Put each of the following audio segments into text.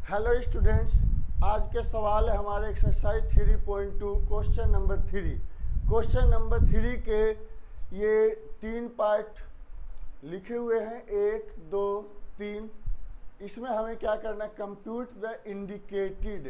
Hello students, आज के सवाल है हमारे exercise 3.2 question number 3। Question number 3 के ये 3 पार्ट लिखे हुए हैं, 1 2 3। इसमें हमें क्या करना है, कंप्यूट द इंडिकेटेड।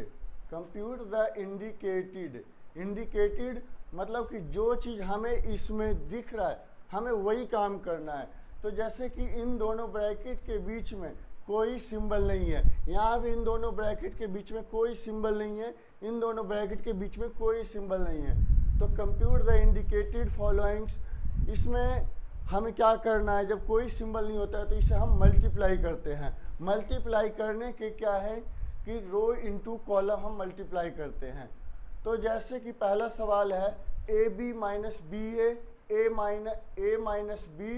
इंडिकेटेड मतलब कि जो चीज़ हमें इसमें दिख रहा है हमें वही काम करना है। तो जैसे कि इन दोनों ब्रैकेट के बीच में कोई सिंबल नहीं है, यहाँ भी इन दोनों ब्रैकेट के बीच में कोई सिंबल नहीं है, इन दोनों ब्रैकेट के बीच में कोई सिंबल नहीं है। तो कंप्यूट द इंडिकेटेड फॉलोइंग्स, इसमें हमें क्या करना है, जब कोई सिंबल नहीं होता है तो इसे हम मल्टीप्लाई करते हैं। मल्टीप्लाई करने के क्या है कि रो इनटू कॉलम हम मल्टीप्लाई करते हैं। तो जैसे कि पहला सवाल है A B minus B A minus B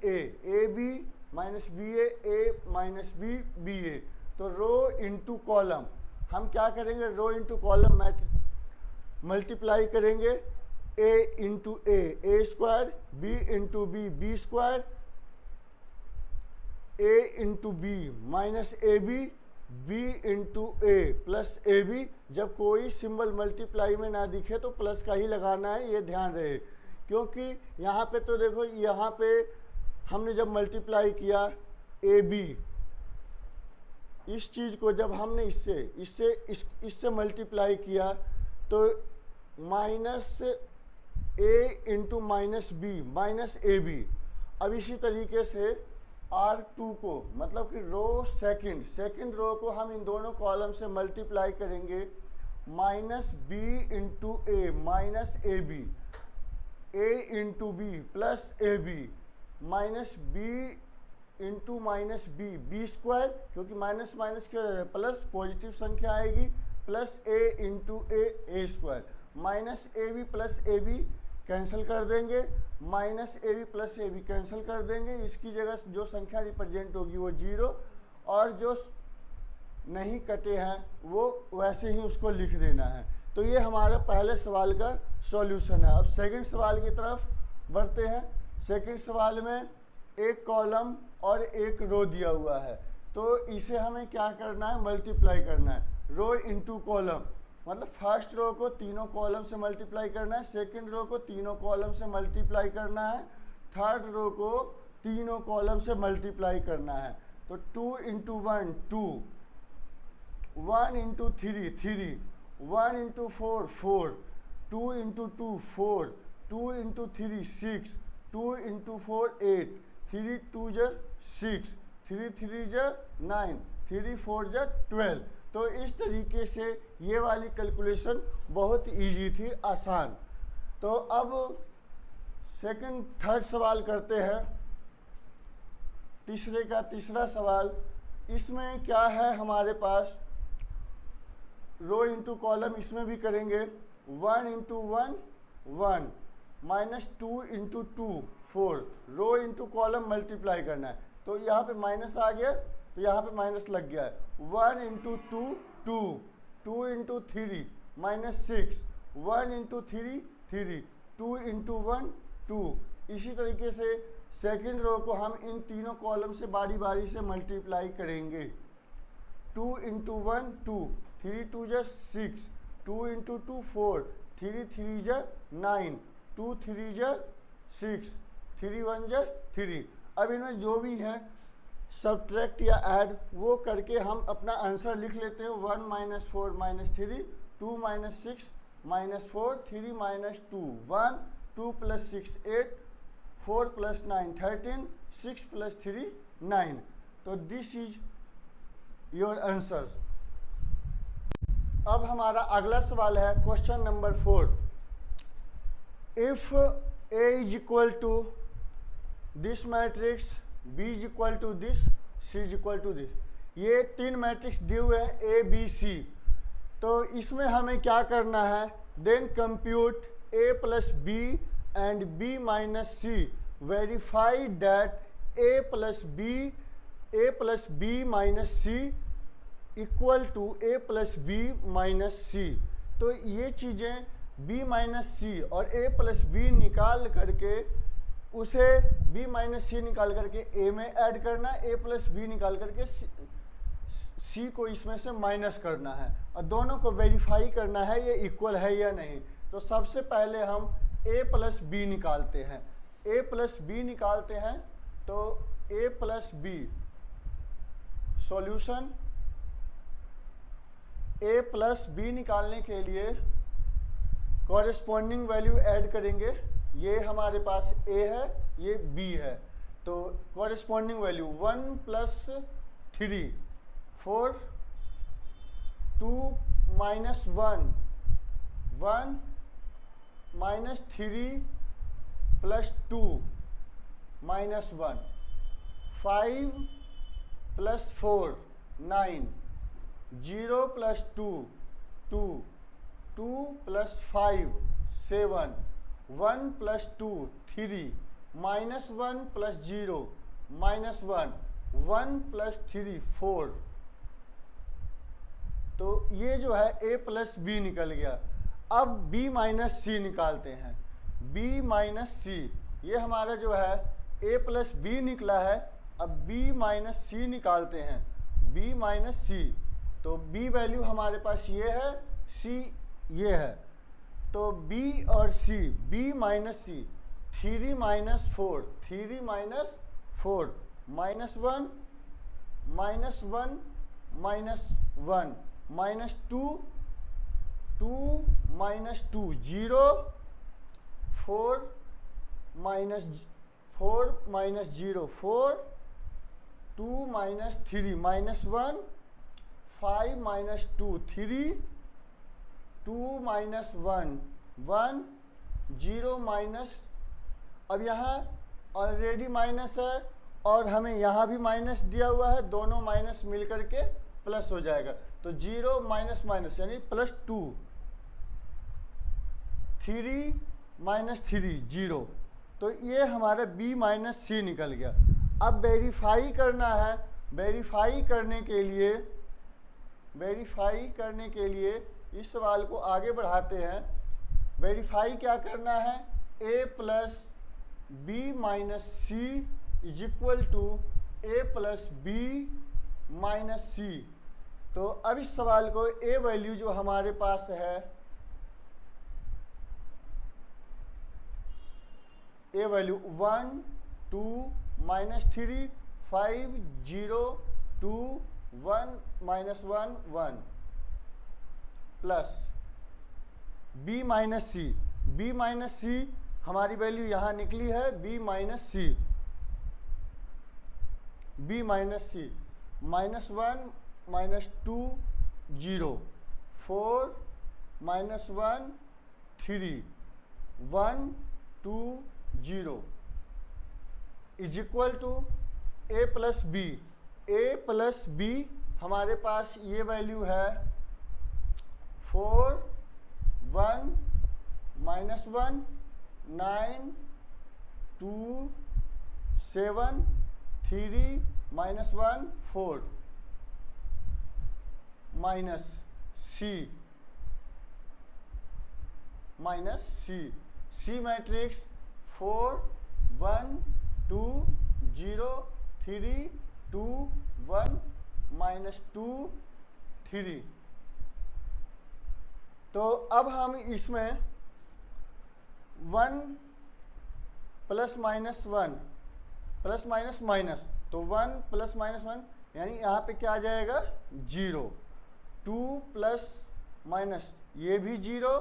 A B minus B A minus B A. तो रो इंटू कॉलम हम क्या करेंगे, रो इंटू कॉलम मल्टीप्लाई करेंगे। A into A square, B into B square, A into B minus A B into A plus A B. जब कोई symbol multiply में ना दिखे तो प्लस का ही लगाना है, ये ध्यान रहे। क्योंकि यहाँ पे तो देखो, यहाँ पे हमने जब मल्टीप्लाई किया ए बी, इस चीज़ को जब हमने इससे मल्टीप्लाई किया तो minus A into minus A B. अब इसी तरीके से R2 को मतलब कि रो सेकंड रो को हम इन दोनों कॉलम से मल्टीप्लाई करेंगे। Minus B into A minus A B, A into B plus A B, minus B into minus B square, क्योंकि माइनस माइनस क्या है प्लस, पॉजिटिव संख्या आएगी, plus A into A square. Minus A B plus A B cancel कर देंगे, minus A B plus A B cancel कर देंगे। इसकी जगह जो संख्या रिप्रेजेंट होगी वो 0, और जो नहीं कटे हैं वो वैसे ही उसको लिख देना है। तो ये हमारा पहले सवाल का सॉल्यूशन है। अब सेकंड सवाल की तरफ बढ़ते हैं। सेकंड सवाल में एक कॉलम और एक रो दिया हुआ है, तो इसे हमें क्या करना है, मल्टीप्लाई करना है। रो इंटू कॉलम मतलब फर्स्ट रो को तीनों कॉलम से मल्टीप्लाई करना है, सेकंड रो को तीनों कॉलम से मल्टीप्लाई करना है, थर्ड रो को तीनों कॉलम से मल्टीप्लाई करना है। तो 2 into 1 2, 1 into 3 1 into 4 2 into 2 4, 2 into 3 6, 2 into 4 8, 3 2 जा 6, 3 3 जा 9, 3 4 जा 12। तो इस तरीके से ये वाली कैलकुलेशन बहुत इजी थी, आसान। तो अब थर्ड सवाल करते हैं। तीसरा सवाल, इसमें क्या है हमारे पास, रो इंटू कॉलम इसमें भी करेंगे। 1 into 1 1, minus 2 into 2 4, rho into column multiply करना है। तो यहाँ पे माइनस आ गया तो यहाँ पे माइनस लग गया है। 1 into 2 2, 2 into 3 minus 6, 1 into 3 2 into 1 2। इसी तरीके से सेकंड रो को हम इन तीनों कॉलम से बारी बारी से मल्टीप्लाई करेंगे। 2 इंटू 1 2, 3 2 जा 6, 2 इंटू 2 4, 3 3 जा 9, 2 3 जा 6, 3 1 जा 3। अब इनमें जो भी है सब्ट्रैक्ट या ऐड वो करके हम अपना आंसर लिख लेते हैं। 1 minus 4 minus 3, 2 minus 6 minus 4, 3 minus 2 1, 2 plus 6 8, 4 plus 9 13, 6 plus 3 9। तो दिस इज योर आंसर। अब हमारा अगला सवाल है question number 4। If A is equal to this matrix, B is equal to this, C is equal to this. ये 3 matrix दिए हुए हैं A B C। तो इसमें हमें क्या करना है, then compute A plus B and B minus C, verify that A plus B minus C equal to A plus B minus C। तो ये चीज़ें B माइनस C और A प्लस B निकाल करके उसे B माइनस C निकाल करके A में ऐड करना, A प्लस B निकाल करके C सी को इसमें से माइनस करना है और दोनों को वेरीफाई करना है ये इक्वल है या नहीं। तो सबसे पहले हम a प्लस बी निकालते हैं। a प्लस बी निकालते हैं तो a plus B solution a plus B निकालने के लिए कॉरेस्पॉन्डिंग वैल्यू ऐड करेंगे। ये हमारे पास a है, ये b है, तो corresponding value 1 plus 3 4 2 minus 1 1 minus 3 plus 2 minus 1 5 plus 4 9 0 plus 2 2 2 plus 5 7 1 plus 2 3 minus 1 plus 0 minus 1 1 plus 3 4। तो ये जो है a प्लस बी निकल गया। अब b माइनस सी निकालते हैं। b माइनस सी, ये हमारा जो है a प्लस बी निकला है। अब b माइनस सी निकालते हैं। b माइनस सी, तो b वैल्यू हमारे पास ये है, c ये है, तो b और c, b माइनस सी 3 minus 4 3 minus 4 minus 1 minus 1 minus 1 minus 2 2 minus 2 0 4 minus 0 4 2 minus 3 minus 1 5 minus 2 3 2 minus 1 1 0 minus, अब यहाँ ऑलरेडी माइनस है और हमें यहाँ भी माइनस दिया हुआ है, दोनों माइनस मिल करके प्लस हो जाएगा। तो 0 माइनस माइनस यानी प्लस 2 3 माइनस 3 0। तो ये हमारा b माइनस सी निकल गया। अब वेरीफाई करना है। वेरीफाई करने के लिए इस सवाल को आगे बढ़ाते हैं। वेरीफाई क्या करना है, a plus B minus C is equal to a plus B minus C. तो अब इस सवाल को a वैल्यू जो हमारे पास है, a value 1 2 minus 3 5 0 2 1 minus 1 1 plus b minus C हमारी वैल्यू यहाँ निकली है b minus C minus 1 minus 2 0 4 minus 1 3 1 2 0 is equal to a plus B हमारे पास ये वैल्यू है 4 1 minus 1 9 2 7 3 minus 1 4 minus C matrix 4 1 2 0 3 2 1 minus 2 3। तो अब हम इसमें 1 plus minus 1 plus minus minus, तो 1 प्लस माइनस 1 यानी यहाँ पे क्या आ जाएगा 0। 2 प्लस माइनस ये भी 0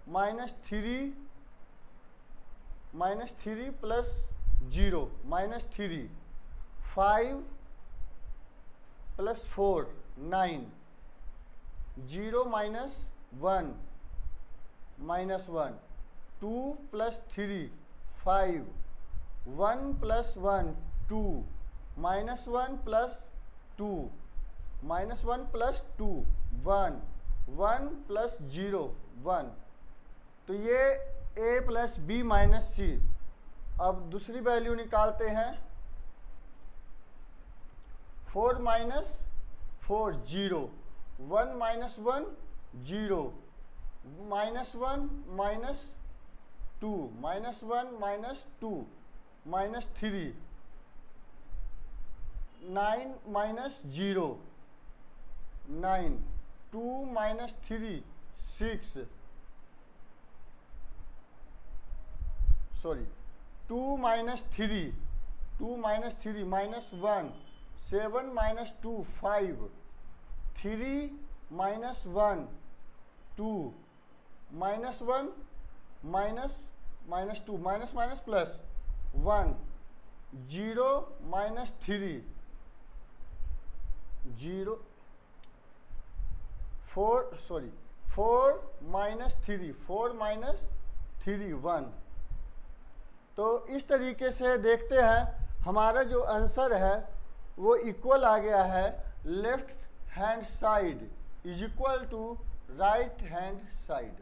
minus 3 plus 0 minus 3 5 plus 4 9 0 minus 1 minus 1 2 plus 3 5 1 plus 1 2 minus 1 plus 2 minus 1 plus 2 1 1 plus 0 1। तो ये a प्लस बी माइनस सी। अब दूसरी वैल्यू निकालते हैं। 4 minus 4 0 1 minus 1 0 minus 1 minus 2 minus 1 minus 2 minus 3 9 minus 0 9, 2 minus 3 6, sorry 2 minus 3 minus 1, 7 minus 2 5, 3 minus 1 2, minus 1 minus 2, minus plus 1, 0 minus 3 0, 4 sorry 4 minus 3 1। तो इस तरीके से देखते हैं हमारा जो आंसर है वो इक्वल आ गया है, left hand side is equal to right hand side.